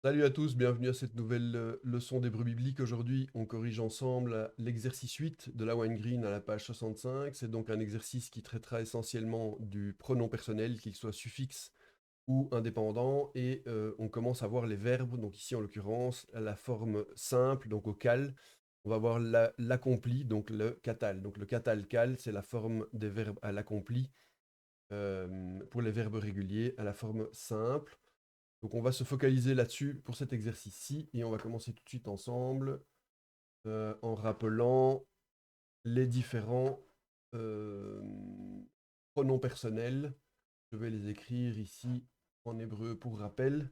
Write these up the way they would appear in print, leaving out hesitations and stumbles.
Salut à tous, bienvenue à cette nouvelle leçon d'hébreu biblique. Aujourd'hui, on corrige ensemble l'exercice 8 de la Wine Green à la page 65. C'est donc un exercice qui traitera essentiellement du pronom personnel, qu'il soit suffixe ou indépendant. Et on commence à voir les verbes, donc ici en l'occurrence, la forme simple, donc au cal. On va voir l'accompli, donc le katal. Donc le katal-cal, c'est la forme des verbes à l'accompli pour les verbes réguliers à la forme simple. Donc on va se focaliser là-dessus pour cet exercice-ci et on va commencer tout de suite ensemble en rappelant les différents euh, pronoms personnels. Je vais les écrire ici en hébreu pour rappel.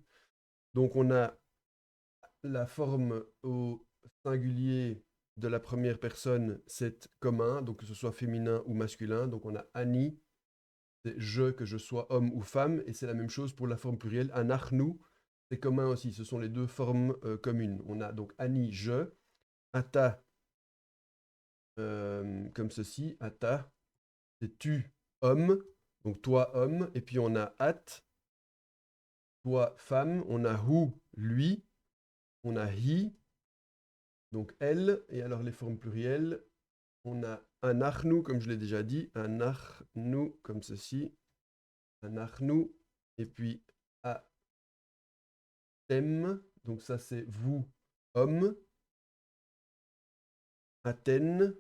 Donc on a la forme au singulier de la première personne, c'est commun, donc que ce soit féminin ou masculin. Donc on a Ani, c'est je, que je sois homme ou femme, et c'est la même chose pour la forme plurielle. Anachnu, c'est commun aussi, ce sont les deux formes communes. On a donc Ani, je, Ata, comme ceci, Ata, c'est tu, homme, donc toi, homme, et puis on a At, toi, femme, on a Hu, lui, on a Hi, donc elle, et alors les formes plurielles, on a Anachnu, comme je l'ai déjà dit, Anachnu, comme ceci, Anachnu, et puis Atem, donc ça c'est vous, homme, Athènes,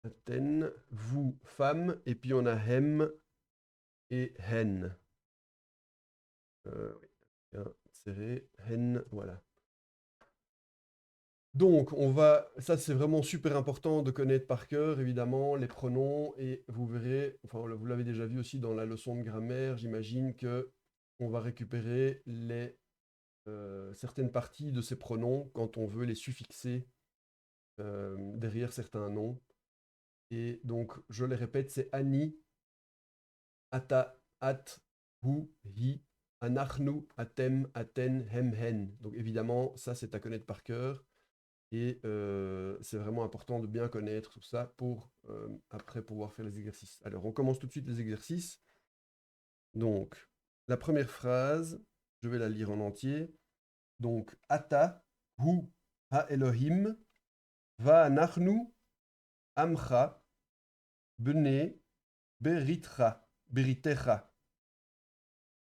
Athènes, vous, femme, et puis on a hem et hen. Oui, bien serré, hen, voilà. Donc, ça c'est vraiment super important de connaître par cœur, évidemment, les pronoms, et vous verrez, enfin vous l'avez déjà vu aussi dans la leçon de grammaire, j'imagine que on va récupérer certaines parties de ces pronoms quand on veut les suffixer derrière certains noms. Et donc, je les répète, c'est Annie, Ata, At, Hu, Hi, Anachnu, Atem, Aten, Hem, Hen. Donc évidemment, ça c'est à connaître par cœur. Et c'est vraiment important de bien connaître tout ça pour après pouvoir faire les exercices. Alors on commence tout de suite les exercices. Donc la première phrase, je vais la lire en entier. Donc Ata, Hu, Ha Elohim, Va Anachnu, Amcha, Bene, Beritra, Beritecha.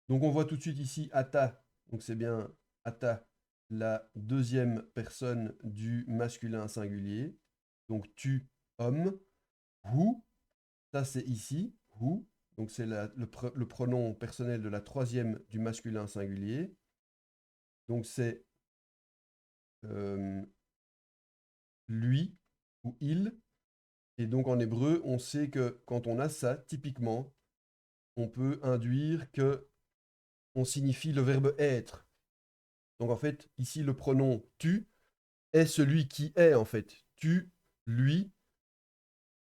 Donc on voit tout de suite ici Ata, donc c'est bien Ata, la deuxième personne du masculin singulier. Donc tu, homme. Hu, ça c'est ici, hu, donc c'est le pronom personnel de la troisième du masculin singulier. Donc c'est euh, lui ou il. Et donc en hébreu, on sait que quand on a ça, typiquement, on peut induire que on signifie le verbe être. Donc en fait, ici, le pronom tu est celui qui est, en fait. Tu, lui.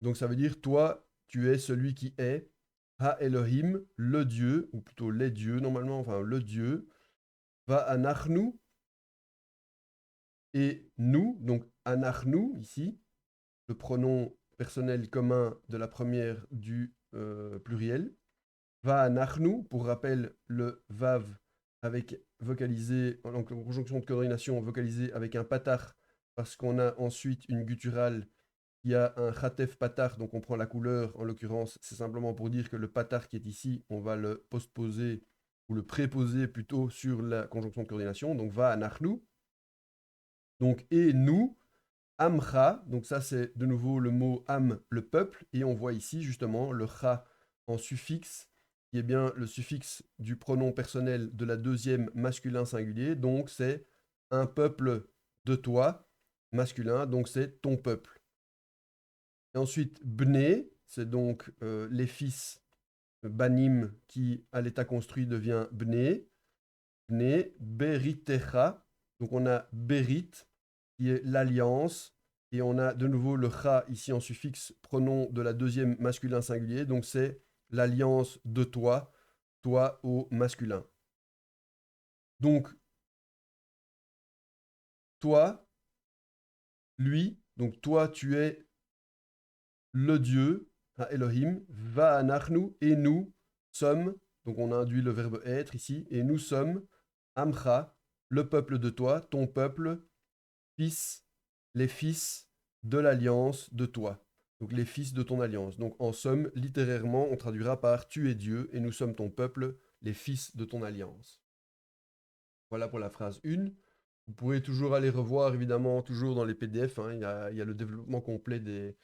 Donc ça veut dire toi, tu es celui qui est. Ha Elohim, le Dieu, ou plutôt les dieux normalement, enfin le Dieu. Va anachnu, et nous, donc anachnu ici, le pronom personnel commun de la première du pluriel. Va anachnu, pour rappel, le vav avec vocalisé, donc en conjonction de coordination vocalisée avec un patar, parce qu'on a ensuite une gutturale qui a un khatef patar, donc on prend la couleur, en l'occurrence, c'est simplement pour dire que le patar qui est ici, on va le postposer, ou le préposer plutôt sur la conjonction de coordination, donc va anachnu. Donc et nous, amcha, donc ça c'est de nouveau le mot am, le peuple, et on voit ici justement le cha en suffixe, qui est bien le suffixe du pronom personnel de la deuxième masculin singulier, donc c'est un peuple de toi, masculin, donc c'est ton peuple. Et ensuite, bné, c'est donc les fils banim qui, à l'état construit, devient bné. Bné, beritecha, donc on a berit, qui est l'alliance, et on a de nouveau le cha ici en suffixe, pronom de la deuxième masculin singulier, donc c'est l'alliance de toi, toi au masculin. Donc, toi, lui, donc toi, tu es le Dieu, ha Elohim, va anachnu, et nous sommes Donc on a induit le verbe être ici. Et nous sommes Amcha, le peuple de toi, ton peuple, les fils de l'alliance de toi. Donc les fils de ton alliance. Donc en somme, littérairement, on traduira par tu es Dieu et nous sommes ton peuple, les fils de ton alliance. Voilà pour la phrase 1. Vous pouvez toujours aller revoir, évidemment, toujours dans les PDF. Hein, il y a le développement complet de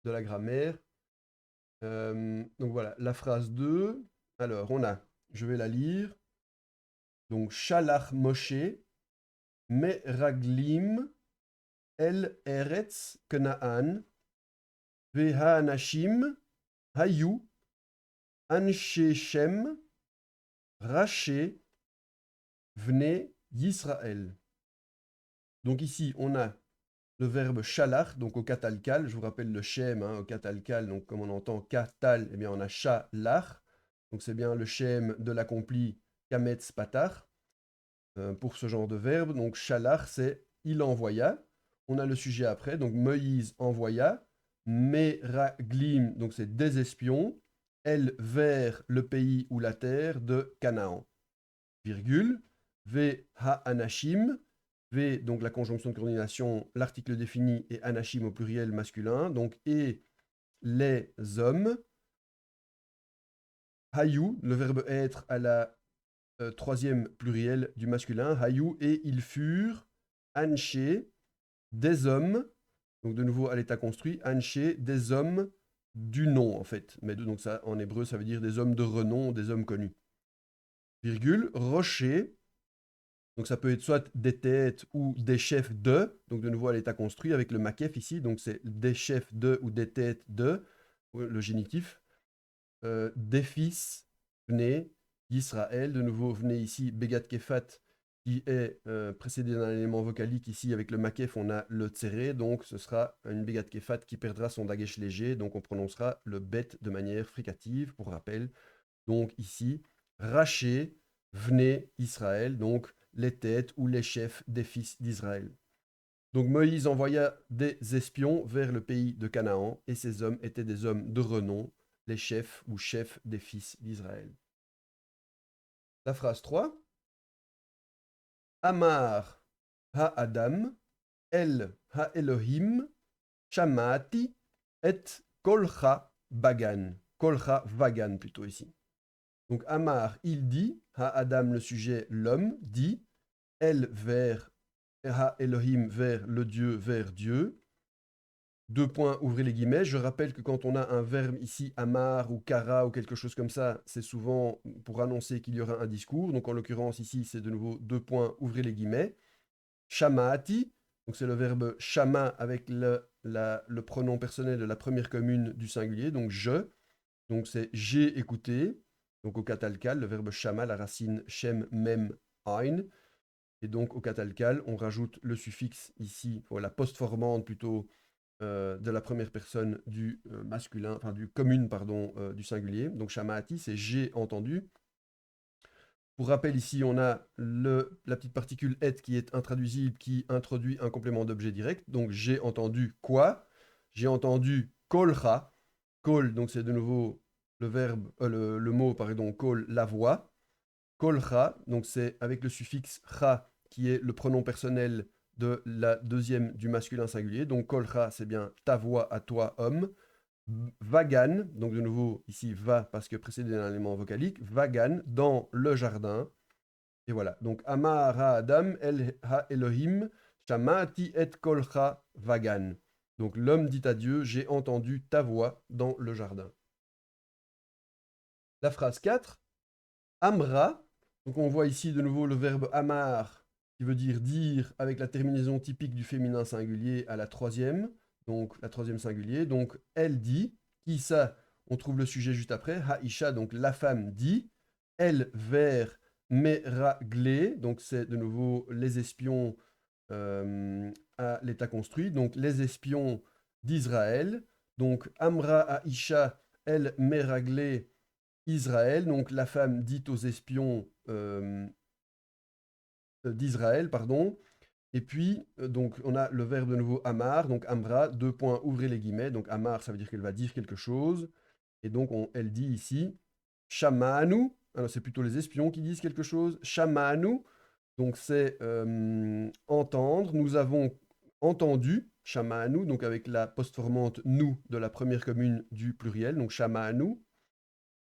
la grammaire. Donc voilà, la phrase 2. Alors, je vais la lire. Donc, Shalach Moshe, Meraglim, El Eretz Knaan, Vehanashim, Hayu, Anshe Shem, Raché, Vne Yisraël. Donc ici, on a le verbe shalach, donc au katalkal, je vous rappelle le shem, hein, au katalkal, donc comme on entend katal, eh bien on a shalach, donc c'est bien le shem de l'accompli kametz patar, pour ce genre de verbe, donc shalach c'est il envoya, on a le sujet après, donc Moïse envoya, meraglim, donc c'est des espions, elle vers le pays ou la terre de Canaan, virgule, ve ha-anashim, V, donc la conjonction de coordination, l'article défini et anachim au pluriel masculin, donc et les hommes. Hayu, le verbe être à la troisième pluriel du masculin, hayu, et ils furent, anché, des hommes, donc de nouveau à l'état construit, anché, des hommes du nom en fait. Mais donc ça, en hébreu, ça veut dire des hommes de renom, des hommes connus. Virgule, rocher, donc ça peut être soit des têtes ou des chefs de, donc de nouveau à l'état construit avec le makef ici, donc c'est des chefs de ou des têtes de, le génitif. Des fils, venez, Israël, de nouveau venez ici, Begat Kefat, qui est précédé d'un élément vocalique ici avec le makef, on a le tséré, donc ce sera une Begat Kefat qui perdra son dagesh léger, donc on prononcera le bet de manière fricative, pour rappel. Donc ici, Raché, venez, Israël, donc les têtes ou les chefs des fils d'Israël. Donc Moïse envoya des espions vers le pays de Canaan, et ces hommes étaient des hommes de renom, les chefs ou chefs des fils d'Israël. La phrase 3. Amar ha-Adam, El ha-Elohim, Shamati, et Kolcha Bagan. Kolcha Vagan plutôt ici. Donc Amar, il dit, ha-Adam le sujet, l'homme, dit, El vers Ha-Elohim vers le Dieu, vers Dieu. Deux points, ouvrez les guillemets. Je rappelle que quand on a un verbe ici, amar ou kara ou quelque chose comme ça, c'est souvent pour annoncer qu'il y aura un discours. Donc en l'occurrence ici, c'est de nouveau deux points, ouvrez les guillemets. Shamaati, donc c'est le verbe shama avec le pronom personnel de la première commune du singulier, donc je. Donc c'est j'ai écouté. Donc au katalkal, le verbe shama, la racine shem, mem, ein. Et donc au katalkal, on rajoute le suffixe ici, la postformante plutôt, de la première personne du masculin, enfin du commune, pardon, du singulier. Donc shamaati, c'est j'ai entendu. Pour rappel, ici, on a la petite particule et qui est intraduisible, qui introduit un complément d'objet direct. Donc j'ai entendu quoi? J'ai entendu kolcha. Kol, donc c'est de nouveau le verbe, le mot, pardon, kol, la voix. Kolcha, donc c'est avec le suffixe cha, qui est le pronom personnel de la deuxième du masculin singulier. Donc kolcha, c'est bien ta voix à toi, homme. Vagan, donc de nouveau ici va parce que précédé d'un élément vocalique. Vagan, dans le jardin. Et voilà. Donc Amar ha-Adam el ha-Elohim shamati et kolcha vagan. Donc l'homme dit à Dieu, j'ai entendu ta voix dans le jardin. La phrase 4. Amra, donc on voit ici de nouveau le verbe amar, qui veut dire avec la terminaison typique du féminin singulier à la troisième, donc la troisième singulier. Donc elle dit, qui ça? On trouve le sujet juste après, Haïcha, donc la femme dit, elle vers meraglé, donc c'est de nouveau les espions à l'état construit, donc les espions d'Israël. Donc Amra Haïcha, elle meraglé, Israël, donc la femme dit aux espions d'Israël, pardon. Et puis, donc, on a le verbe de nouveau amar, donc amra, deux points, ouvrez les guillemets. Donc amar, ça veut dire qu'elle va dire quelque chose. Et donc, elle dit ici, shamanu, Alors, c'est plutôt les espions qui disent quelque chose. Shamanu, donc c'est entendre. Nous avons entendu. Shamanu, donc avec la postformante nous de la première commune du pluriel. Donc Shamanu.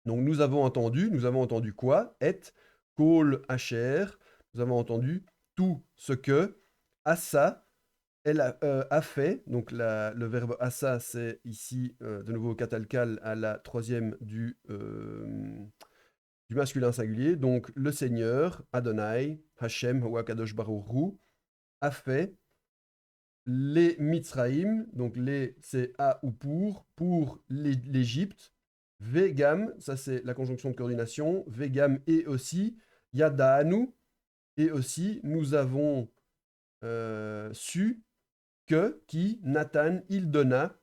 Donc nous avons entendu quoi? Et, kol, asher. Nous avons entendu tout ce que Assa, elle a fait. Donc le verbe Assa, c'est ici de nouveau katalkal à la troisième du masculin singulier. Donc le Seigneur, Adonai, Hashem, ou Kadosh Baruch Hu, a fait les Mitzraïm, donc les c'est à ou pour l'Égypte. Vegam, ça c'est la conjonction de coordination. Vegam et aussi. Yadaanu, et aussi nous avons su que, qui, Nathan, il donna,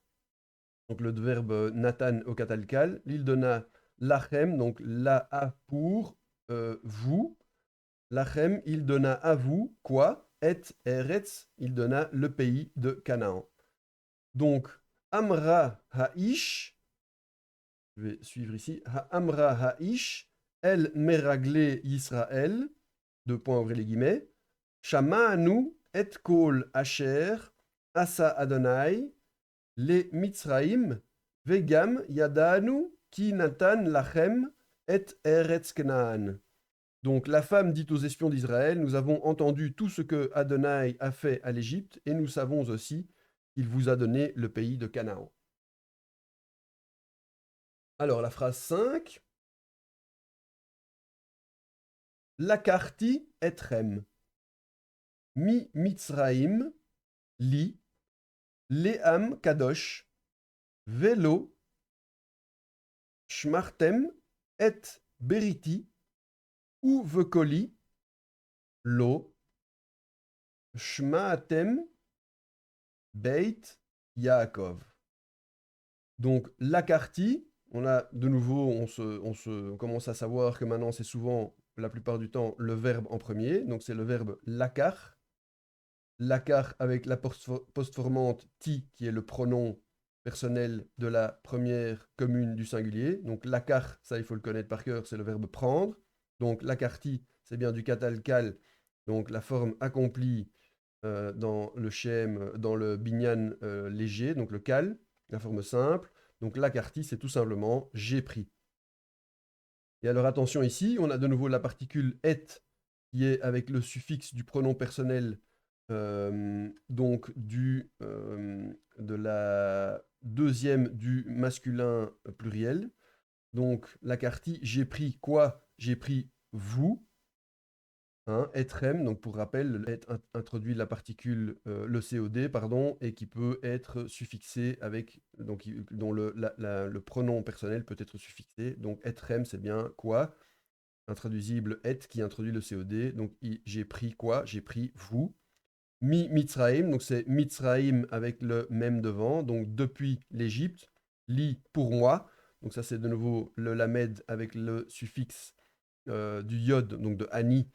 donc le verbe Nathan au katalkal, il donna lachem, donc la a pour vous. Lachem, il donna à vous quoi? Et Eretz, il donna le pays de Canaan. Donc, Amra Ha'ish, je vais suivre ici, Amra Ha'ish, El Meraglé Yisraël, deux points ouvrez les guillemets, Shama'anu et Kol Asher, Asa Adonai, les Mitzraïm, Vegam Yadanu, Ki Natan Lachem, et Eretz Canaan. Donc la femme dit aux espions d'Israël, nous avons entendu tout ce que Adonai a fait à l'Égypte, et nous savons aussi qu'il vous a donné le pays de Canaan. Alors la phrase 5. Lakarti etrem. Mi Mitzraïm, li, leam kadosh, velo, shmartem, et beriti, ou vekoli, lo, shmaatem, beit, Yaakov. Donc, lakarti, on a de nouveau, on commence à savoir que maintenant c'est souvent, la plupart du temps, le verbe en premier. Donc, c'est le verbe lakar. Lakar avec la postformante ti, qui est le pronom personnel de la première commune du singulier. Donc, lakar, ça il faut le connaître par cœur, c'est le verbe prendre. Donc, lakarti, c'est bien du katalkal, donc la forme accomplie dans le shem, dans le binyan léger, donc le kal, la forme simple. Donc lakarti, c'est tout simplement j'ai pris. Et alors attention ici, on a de nouveau la particule et qui est avec le suffixe du pronom personnel, donc de la deuxième du masculin pluriel. Donc lakarti, j'ai pris quoi? J'ai pris vous. Etrem, donc pour rappel, introduit la particule, le COD, pardon, et qui peut être suffixé avec, donc, dont le pronom personnel peut être suffixé. Donc etrem, c'est bien quoi? Intraduisible et qui introduit le COD. Donc j'ai pris quoi? J'ai pris vous. Mi Mitzraïm, donc c'est Mitzraïm avec le même devant, donc depuis l'Égypte. Li pour moi, donc ça c'est de nouveau le lamed avec le suffixe du yod, donc de Ani,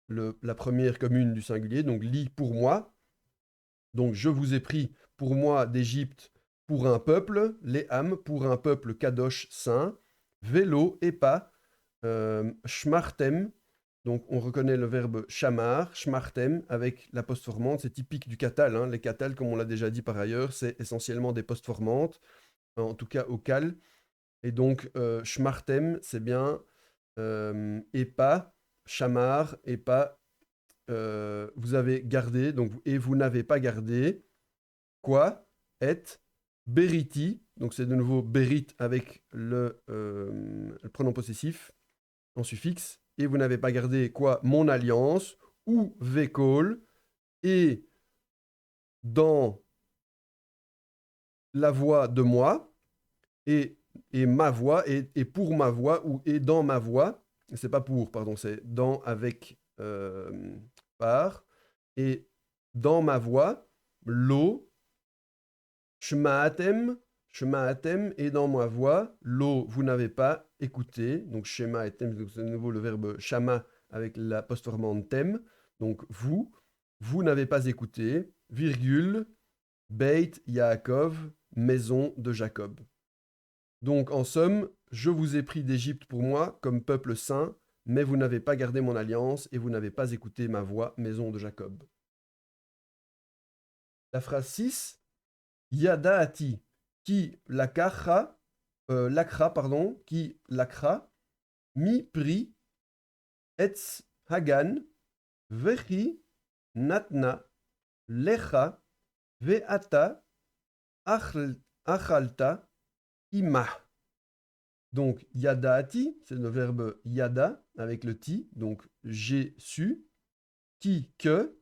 la première commune du singulier, donc li pour moi. Donc je vous ai pris pour moi d'Égypte pour un peuple, les âmes pour un peuple kadosh saint, vélo et pas, shmartem. Donc on reconnaît le verbe shamar, shmartem avec la postformante, c'est typique du katal. Hein. Les katals, comme on l'a déjà dit par ailleurs, c'est essentiellement des postformantes, en tout cas au kal. Et donc shmartem, c'est bien et pas, shamar et pas vous avez gardé, donc, et vous n'avez pas gardé, quoi, et, beriti, donc c'est de nouveau berit avec le pronom possessif en suffixe, et vous n'avez pas gardé, quoi, mon alliance, ou vekol, et dans la voix de moi, et ma voix, et pour ma voix, ou et dans ma voix, c'est pas pour, pardon, c'est dans avec par, et dans ma voix, l'eau, shmaatem, shmaatem, et dans ma voix, l'eau, vous n'avez pas écouté, donc shema et tem, c'est de nouveau le verbe shama avec la postformante tem, donc vous n'avez pas écouté, virgule, Beit Yaakov, maison de Jacob. Donc en somme, je vous ai pris d'Égypte pour moi comme peuple saint, mais vous n'avez pas gardé mon alliance et vous n'avez pas écouté ma voix, maison de Jacob. La phrase 6, Yadaati, qui lakra, pardon, qui lakra, mi pri, etz hagan, vechi, natna, lecha, veata, achalta, imah. Donc, yadaati, c'est le verbe yada avec le ti, donc j'ai su, qui, que,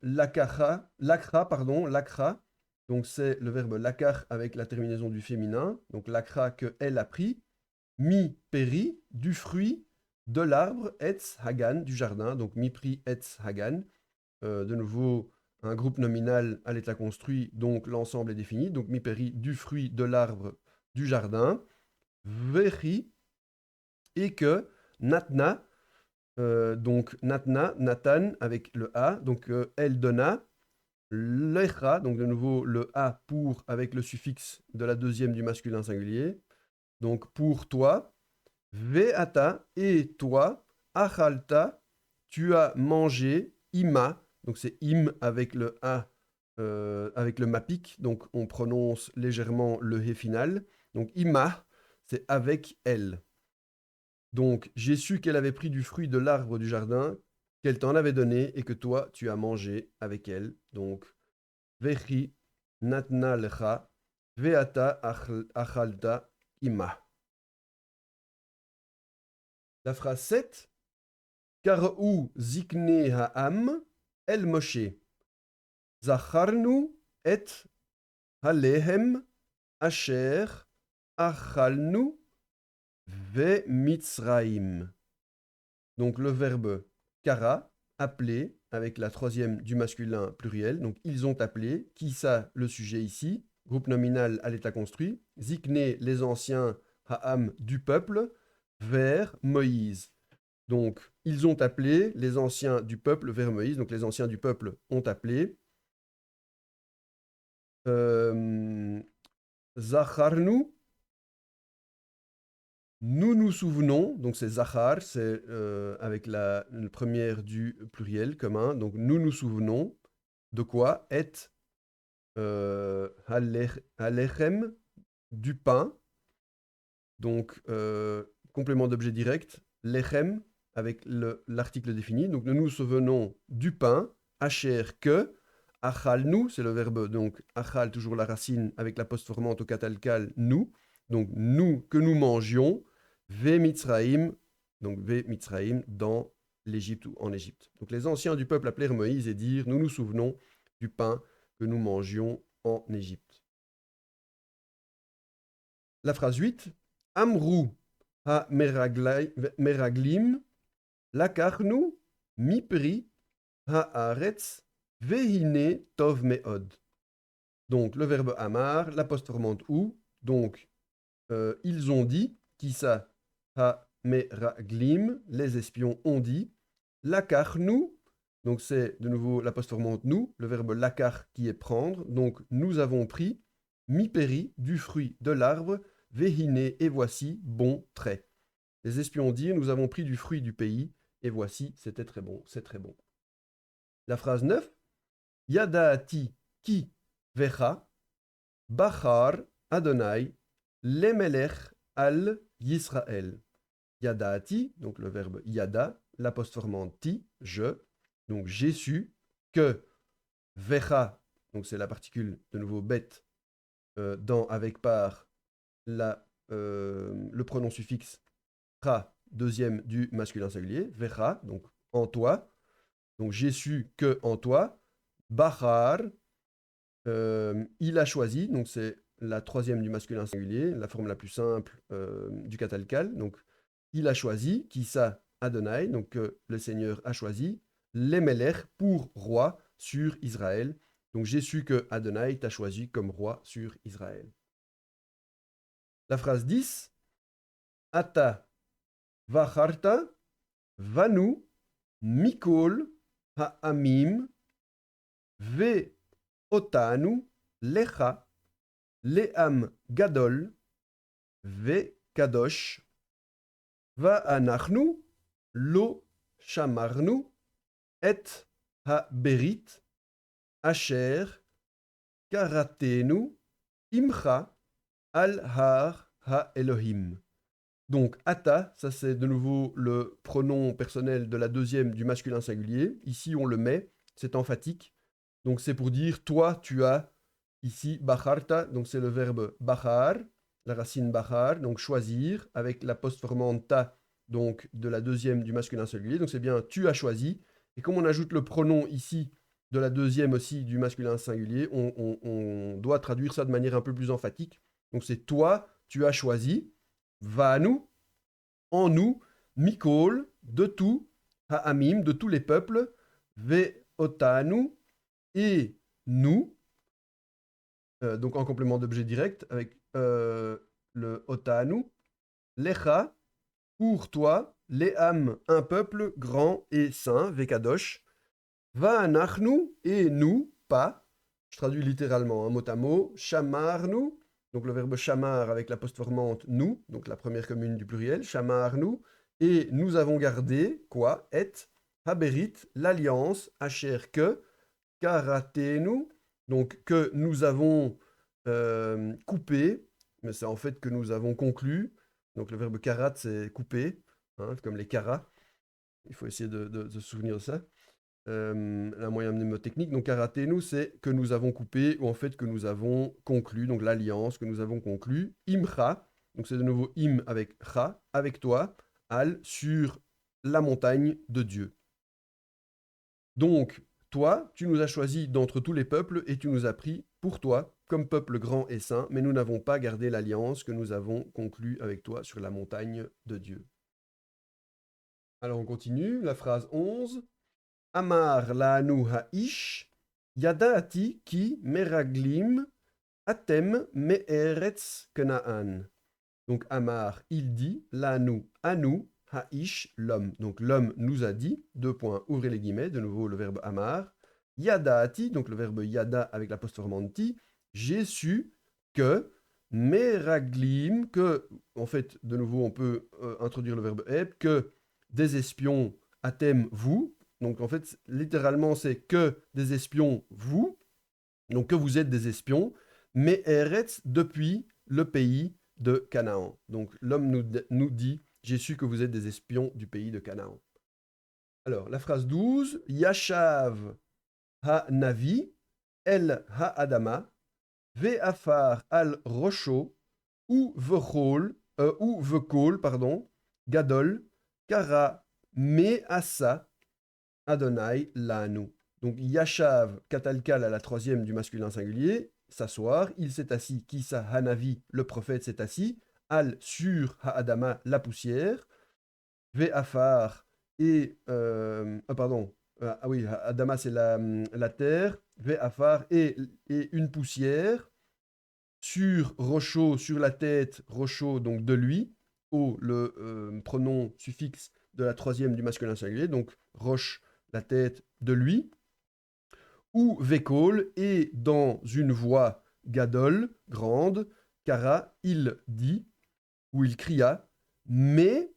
lakra, pardon, lakra, donc c'est le verbe lakar avec la terminaison du féminin, donc lakra que elle a pris, mi péri, du fruit, de l'arbre, etz hagan, du jardin, donc mi pri etz hagan, de nouveau un groupe nominal à l'état construit, donc l'ensemble est défini, donc mi péri, du fruit, de l'arbre, du jardin, vechi, et que natna, donc natna, Nathan avec le A, donc elle donna, lecha, donc de nouveau le A pour avec le suffixe de la deuxième du masculin singulier, donc pour toi, veata, et toi, achalta, tu as mangé, ima, donc c'est im avec le A, avec le mapik, donc on prononce légèrement le He final, donc ima, c'est avec elle. Donc, j'ai su qu'elle avait pris du fruit de l'arbre du jardin, qu'elle t'en avait donné et que toi, tu as mangé avec elle. Donc, vechi natna lecha, veata achalta ima. La phrase 7, Karou zikne ha'am el Moshe. Zacharnu et halehem asher achalnu ve mitzraim. Donc le verbe kara, appeler, avec la troisième du masculin pluriel. Donc ils ont appelé. Qui ça, le sujet ici? Groupe nominal à l'état construit. Zikné, les anciens, Ha'am, du peuple, vers Moïse. Donc ils ont appelé les anciens du peuple vers Moïse. Donc les anciens du peuple ont appelé. Zacharnu, nous nous souvenons, donc c'est Zachar, c'est avec la première du pluriel commun, donc nous nous souvenons de quoi? Et halechem, du pain, donc complément d'objet direct, lechem avec l'article défini, donc nous nous souvenons du pain, asher que, achalnu, c'est le verbe, donc achal, toujours la racine avec la post-formante au catalcal, nous, donc nous, que nous mangions, ve Mitzraïm, donc ve Mitzraïm, dans l'Égypte ou en Égypte. Donc les anciens du peuple appelèrent Moïse et dirent, nous nous souvenons du pain que nous mangions en Égypte. La phrase 8, Amrou ha meraglim, lakarnu, mipri, ha haaretz, vehine tov meod. Donc le verbe amar, la post-formante ou, donc ils ont dit, qui ça, ha meraglim, les espions ont dit, lakarnu, donc c'est de nouveau la post-formante nous, le verbe lakar qui est prendre, donc nous avons pris, miperi, du fruit de l'arbre, Véhiné, et voici, bon, très. Les espions dirent, nous avons pris du fruit du pays, et voici, c'était très bon, c'est très bon. La phrase 9, Yadaati, ki, vecha, bachar, Adonai, lemelech, al, Yisraël. Yadaati, donc le verbe yada, l'apostrophe formante ti, je, donc j'ai su, que, vecha, donc c'est la particule de nouveau bête, dans, avec par, le pronom suffixe ra, deuxième du masculin singulier, vecha, donc en toi. Donc j'ai su que en toi. Bahar, il a choisi, donc c'est la troisième du masculin singulier, la forme la plus simple du catalcal. Donc il a choisi, qui ça, Adonai, donc le Seigneur a choisi, l'Emelech pour roi sur Israël. Donc j'ai su que Adonai t'a choisi comme roi sur Israël. La phrase 10, Ata vacharta vanu mikol ha'amim ve otanu lecha le'am gadol ve kadosh, va anachnu, lo shamarnu, et ha berit, asher, karatenu, imcha, al har ha Elohim. Donc, ata, ça c'est de nouveau le pronom personnel de la deuxième du masculin singulier. Ici, on le met, c'est emphatique. Donc, c'est pour dire toi, tu as. Ici, bacharta, donc c'est le verbe bachar, la racine bachar, donc choisir, avec la postformante ta, donc de la deuxième du masculin singulier. Donc, c'est bien tu as choisi. Et comme on ajoute le pronom ici de la deuxième aussi du masculin singulier, on doit traduire ça de manière un peu plus emphatique. Donc, c'est toi, tu as choisi. Va nous, en nous, Mikol, de tout, Ha'amim, de tous les peuples, Ve otanu, et nous, donc en complément d'objet direct, avec le otanu, Lecha, pour toi, Le'am, un peuple grand et saint, Vekadosh, Va'anachnu, et nous, pas, je traduis littéralement, mot à mot, Shamarnu, donc le verbe shamar avec la postformante nous, donc la première commune du pluriel, Shamarnu, et nous avons gardé, quoi, et, haberit, l'alliance, asher que, karatenu, donc que nous avons coupé, mais c'est en fait que nous avons conclu, donc le verbe karat c'est couper, hein, comme les karas, il faut essayer de se souvenir de ça. Un moyen mnémotechnique. Donc, karatenu, c'est que nous avons coupé, ou en fait que nous avons conclu, donc l'alliance que nous avons conclue. Imcha, donc c'est de nouveau im avec cha, avec toi, al, sur la montagne de Dieu. Donc, toi, tu nous as choisis d'entre tous les peuples et tu nous as pris pour toi comme peuple grand et saint, mais nous n'avons pas gardé l'alliance que nous avons conclue avec toi sur la montagne de Dieu. Alors on continue, la phrase 11. Amar laanu ha'ish, yadati ki meraglim, atem me'eretz kenaan. Donc Amar, il dit, laanu, à nous, ha'ish, l'homme. Donc l'homme nous a dit, deux points, ouvrez les guillemets, de nouveau le verbe Amar. Yadati, donc le verbe yada avec la postformante ti, j'ai su que, meraglim, que, en fait, de nouveau on peut introduire le verbe eb, que des espions, atem, vous, donc en fait, littéralement, c'est que des espions, vous, donc que vous êtes des espions, mais Eretz depuis le pays de Canaan. Donc l'homme nous dit, j'ai su que vous êtes des espions du pays de Canaan. Alors, la phrase 12, Yashav ha-navi, el ha-adama, ve'afar al-rosho, ou vechol, pardon, gadol, kara me-asa, Adonai lanu. Donc Yashav, katalkal à la troisième du masculin singulier, s'asseoir, il s'est assis, Kisa Hanavi, le prophète s'est assis, Al sur Ha'adama, la poussière, Ve'afar, et, pardon, ah oui, Adama c'est la terre, Ve'afar, et une poussière, sur Rocho, sur la tête, Rocho, donc de lui, au le pronom suffixe de la troisième du masculin singulier, donc Roche, la tête de lui, ou Vekol, et dans une voix gadol, grande, Kara, il dit, ou il cria, mais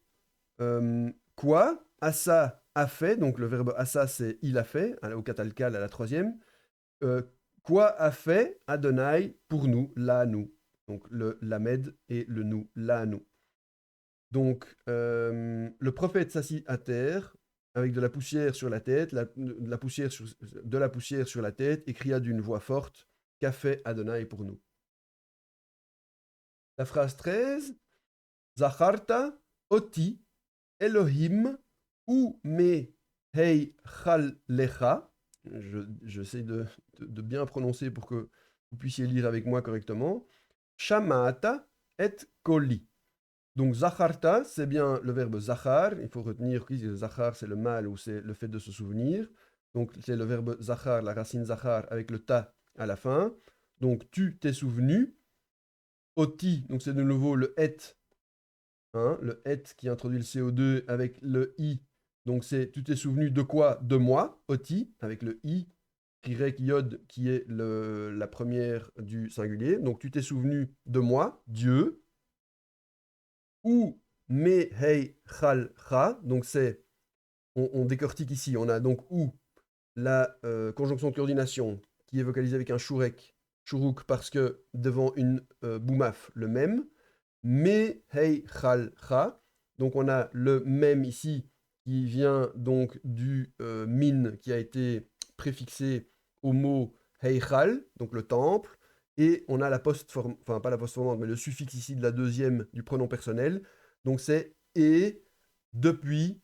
quoi Assa a fait, donc le verbe Assa c'est il a fait, au katalkal à la troisième, euh, quoi a fait Adonai pour nous, là nous. Donc le lamed et le nous, là nous. Donc le prophète s'assit à terre avec de la poussière sur la tête, de la poussière sur la tête, et cria d'une voix forte, qu'a fait Adonai pour nous. La phrase 13, Zacharta oti Elohim ou me hei chal lecha. J'essaie de bien prononcer pour que vous puissiez lire avec moi correctement. Shamata et koli. Donc zacharta, c'est bien le verbe zachar. Il faut retenir que zachar, c'est le mâle ou c'est le fait de se souvenir. Donc c'est le verbe zachar, la racine zachar avec le ta à la fin. Donc tu t'es souvenu. Oti, donc c'est de nouveau le et, hein, le et qui introduit le CO2 avec le i. Donc c'est tu t'es souvenu de quoi? De moi, oti, avec le i, y yod qui est la première du singulier. Donc tu t'es souvenu de moi, Dieu. ou me hei chal cha. Donc on décortique ici. On a donc ou la conjonction de coordination qui est vocalisée avec un shurek, shuruk parce que devant une boumaf, le même. Me hei chal cha. Donc on a le même ici qui vient donc du min qui a été préfixé au mot heichal, donc le temple, et on a la postformante, enfin pas la postformante, mais le suffixe ici de la deuxième du pronom personnel, donc c'est et depuis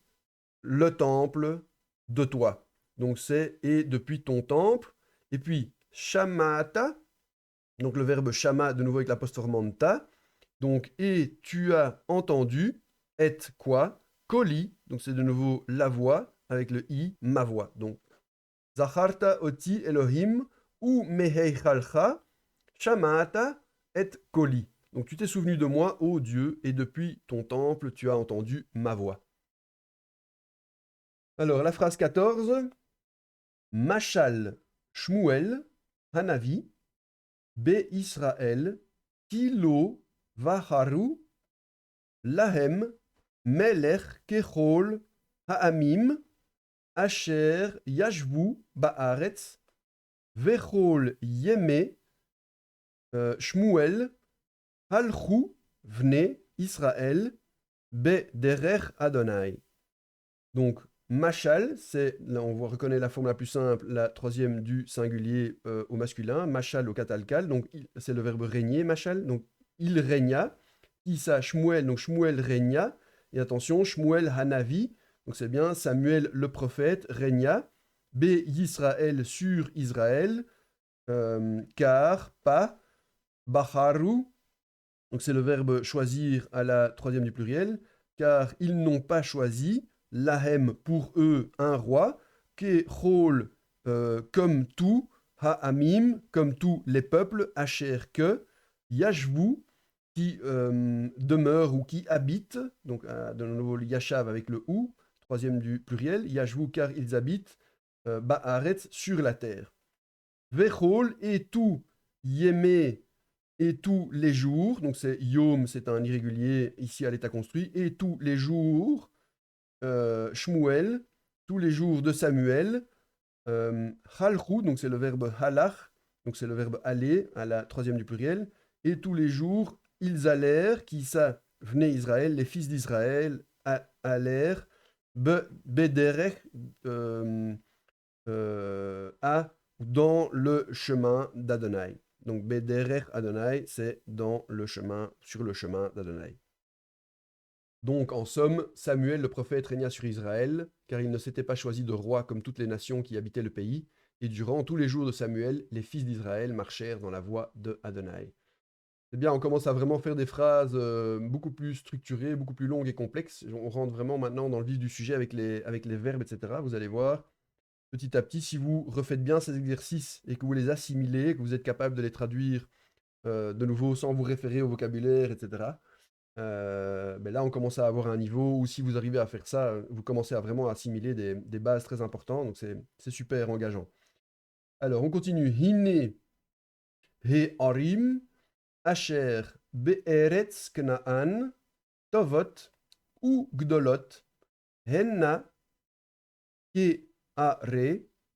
le temple de toi. Donc c'est et depuis ton temple, et puis shamata, donc le verbe shama de nouveau avec la postformante ta, donc et tu as entendu, et quoi, Koli, donc c'est de nouveau la voix avec le i, ma voix. Donc Zacharta oti Elohim ou meheichalcha shamata et Koli. Donc tu t'es souvenu de moi, ô Dieu, et depuis ton temple tu as entendu ma voix. Alors la phrase 14. Machal Shmuel Hanavi Be Israël Kilo Vaharu Lahem Melech Kechol Ha'amim Asher Yashvu Ba'aretz Vechol Yeme Shmuel Halchu Vne Israël Be Derech Adonai. Donc, Machal, là on reconnaît la forme la plus simple, la troisième du singulier au masculin, Machal au catalcal, donc c'est le verbe régner, Machal, donc il régna, Issa Shmuel, donc Shmuel régna, et attention, Shmuel Hanavi, donc c'est bien Samuel le prophète régna, B Yisraël sur Israël, car, pas, Baharu, donc c'est le verbe choisir à la troisième du pluriel, car ils n'ont pas choisi, lahem pour eux un roi, kechol comme tout, ha'amim comme tous les peuples, asher que, yashvu qui demeure ou qui habite, donc de nouveau le yashav avec le ou, troisième du pluriel, yashvu car ils habitent, ba'aretz sur la terre. Vechol et tout, yémé et tous les jours, donc c'est yom, c'est un irrégulier ici à l'état construit, et tous les jours, Shmuel, tous les jours de Samuel, halchu, donc c'est le verbe halach, donc c'est le verbe aller à la troisième du pluriel, et tous les jours ils allèrent, qui ça, venez Israël, les fils d'Israël allèrent, bederech, dans le chemin d'Adonai. Donc, Bederech Adonai, c'est dans le chemin, sur le chemin d'Adonai. Donc, en somme, Samuel le prophète régna sur Israël, car il ne s'était pas choisi de roi comme toutes les nations qui habitaient le pays, et durant tous les jours de Samuel, les fils d'Israël marchèrent dans la voie de Adonai. C'est bien, on commence à vraiment faire des phrases beaucoup plus structurées, beaucoup plus longues et complexes. On rentre vraiment maintenant dans le vif du sujet avec les verbes, etc. Vous allez voir. Petit à petit, si vous refaites bien ces exercices et que vous les assimilez, que vous êtes capable de les traduire de nouveau sans vous référer au vocabulaire, etc., ben là, on commence à avoir un niveau où si vous arrivez à faire ça, vous commencez à vraiment assimiler des bases très importantes, donc c'est super engageant. Alors, on continue. Hine he arim asher be'eretz kna'an tovot ou gdolot henna ke are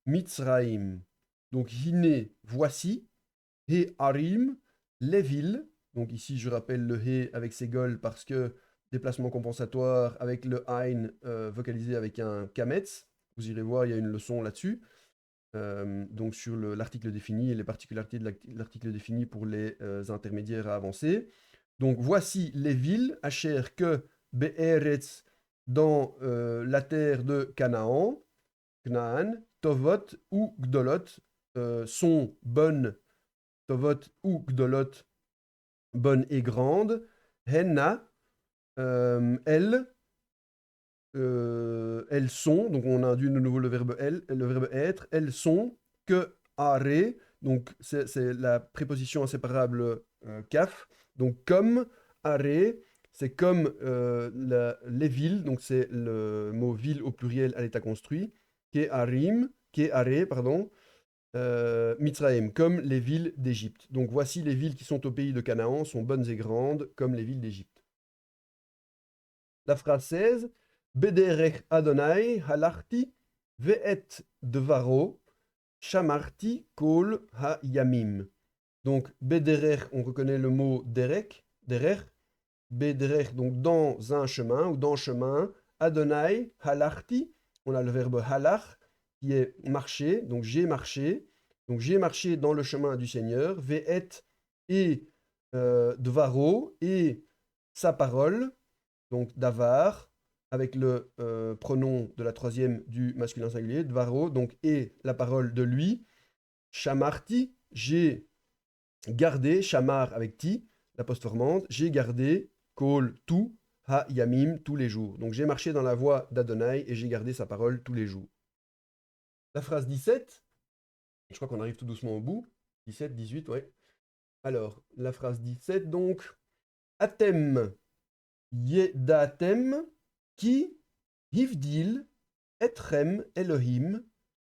Mitzraim. Donc, Hine, voici, He Harim, les villes. Donc ici, je rappelle le He avec ses gols parce que déplacement compensatoire avec le Ein vocalisé avec un Kametz. Vous irez voir, il y a une leçon là-dessus. Donc sur l'article défini et les particularités de l'article défini pour les intermédiaires à avancer. Donc voici les villes, Asher que Be'eretz dans la terre de Canaan. Knaan, Tovot ou Gdolot sont bonnes, Tovot ou Gdolot, bonnes et grandes. Henna, elles, elles sont, donc on induit de nouveau le verbe elle, le verbe être, elles sont que are, donc c'est la préposition inséparable kaf, donc comme are, c'est comme les villes, donc c'est le mot ville au pluriel à l'état construit, Ke are, pardon, Mitzraim, comme les villes d'Égypte. Donc voici les villes qui sont au pays de Canaan, sont bonnes et grandes, comme les villes d'Égypte. La phrase 16, Bederech Adonai halarti ve'et devaro shamarti kol ha-yamim. Donc, Bederech, on reconnaît le mot derech, derech, Bederech, donc dans un chemin ou dans chemin, Adonai halarti, on a le verbe halach qui est marcher, donc j'ai marché. Donc j'ai marché dans le chemin du Seigneur, ve'et et dvaro et sa parole, donc davar, avec le pronom de la troisième du masculin singulier, dvaro, donc et la parole de lui, shamarti, j'ai gardé, shamar avec ti, la postformante, j'ai gardé, kol, tout, ha yamim, tous les jours. Donc j'ai marché dans la voie d'Adonai et j'ai gardé sa parole tous les jours. La phrase 17, je crois qu'on arrive tout doucement au bout. 17, 18, ouais. Alors, la phrase 17, donc. Atem yedatem ki hivdil etrem Elohim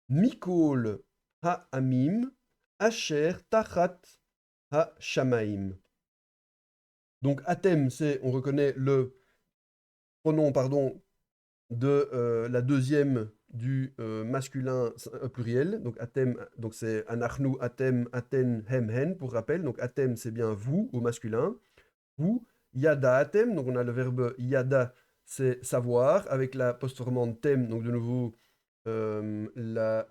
mikol ha'amim asher tachat ha'shamaim. Donc, atem, c'est, on reconnaît le pronom, pardon, de la deuxième du masculin pluriel. Donc atem, donc c'est anachnu, atem, aten, hem, hen pour rappel. Donc atem c'est bien vous au masculin. Vous, yada atem, donc on a le verbe yada, c'est savoir avec la postformante tem, donc de nouveau la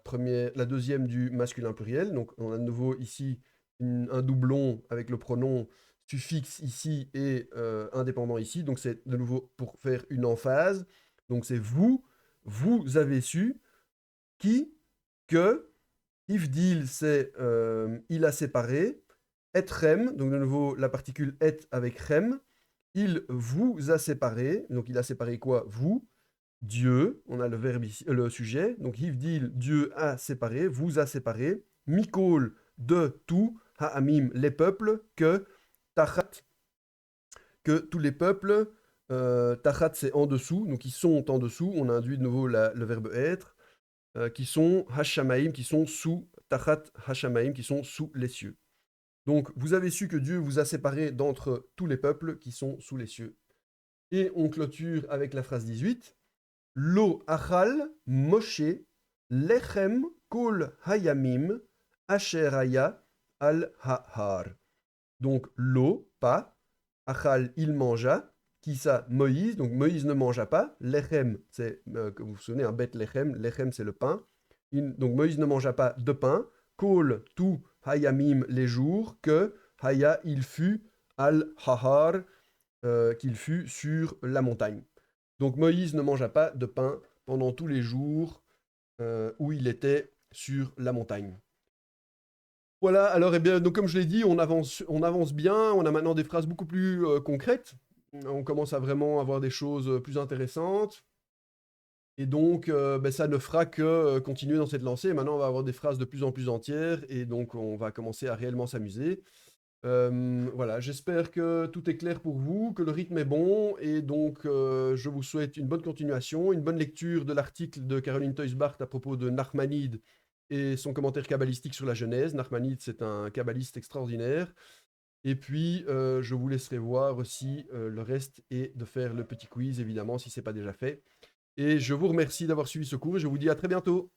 deuxième du masculin pluriel. Donc on a de nouveau ici un doublon avec le pronom suffixe ici et indépendant ici. Donc c'est de nouveau pour faire une emphase. Donc c'est vous, vous avez su, qui, que, Ivdil, c'est il a séparé, etrem, donc de nouveau la particule et avec rem, il vous a séparé, donc il a séparé quoi? Vous, Dieu, on a le verbe ici, le sujet, donc Ivdil, Dieu a séparé, vous a séparé, Mikol, de tout, Ha'amim, les peuples, que, Tachat, que tous les peuples, Tachat c'est en dessous, donc ils sont en dessous, on a induit de nouveau le verbe être, qui sont Hashamaim, qui sont sous, Tachat Hashamaim, qui sont sous les cieux. Donc vous avez su que Dieu vous a séparé d'entre tous les peuples qui sont sous les cieux. Et on clôture avec la phrase 18. Lo achal Moshe lechem kol hayamim asher haya al ha'ar. Donc l'eau, pas, achal, il mangea, qui ça, Moïse, donc Moïse ne mangea pas, lechem, c'est, comme vous vous souvenez, un bête lechem c'est le pain, donc Moïse ne mangea pas de pain, kol, tout, hayamim, les jours, que, haya, il fut, al hahar, qu'il fut sur la montagne. Donc Moïse ne mangea pas de pain pendant tous les jours où il était sur la montagne. Voilà, alors eh bien, donc comme je l'ai dit, on avance bien, on a maintenant des phrases beaucoup plus concrètes, on commence à vraiment avoir des choses plus intéressantes, et donc ben, ça ne fera que continuer dans cette lancée. Maintenant, on va avoir des phrases de plus en plus entières, et donc on va commencer à réellement s'amuser. Voilà, j'espère que tout est clair pour vous, que le rythme est bon, et donc je vous souhaite une bonne continuation, une bonne lecture de l'article de Caroline Teusbart à propos de Nachmanide et son commentaire kabbalistique sur la Genèse. Nachmanide, c'est un kabbaliste extraordinaire. Et puis, je vous laisserai voir aussi le reste et de faire le petit quiz, évidemment, si ce n'est pas déjà fait. Et je vous remercie d'avoir suivi ce cours et je vous dis à très bientôt.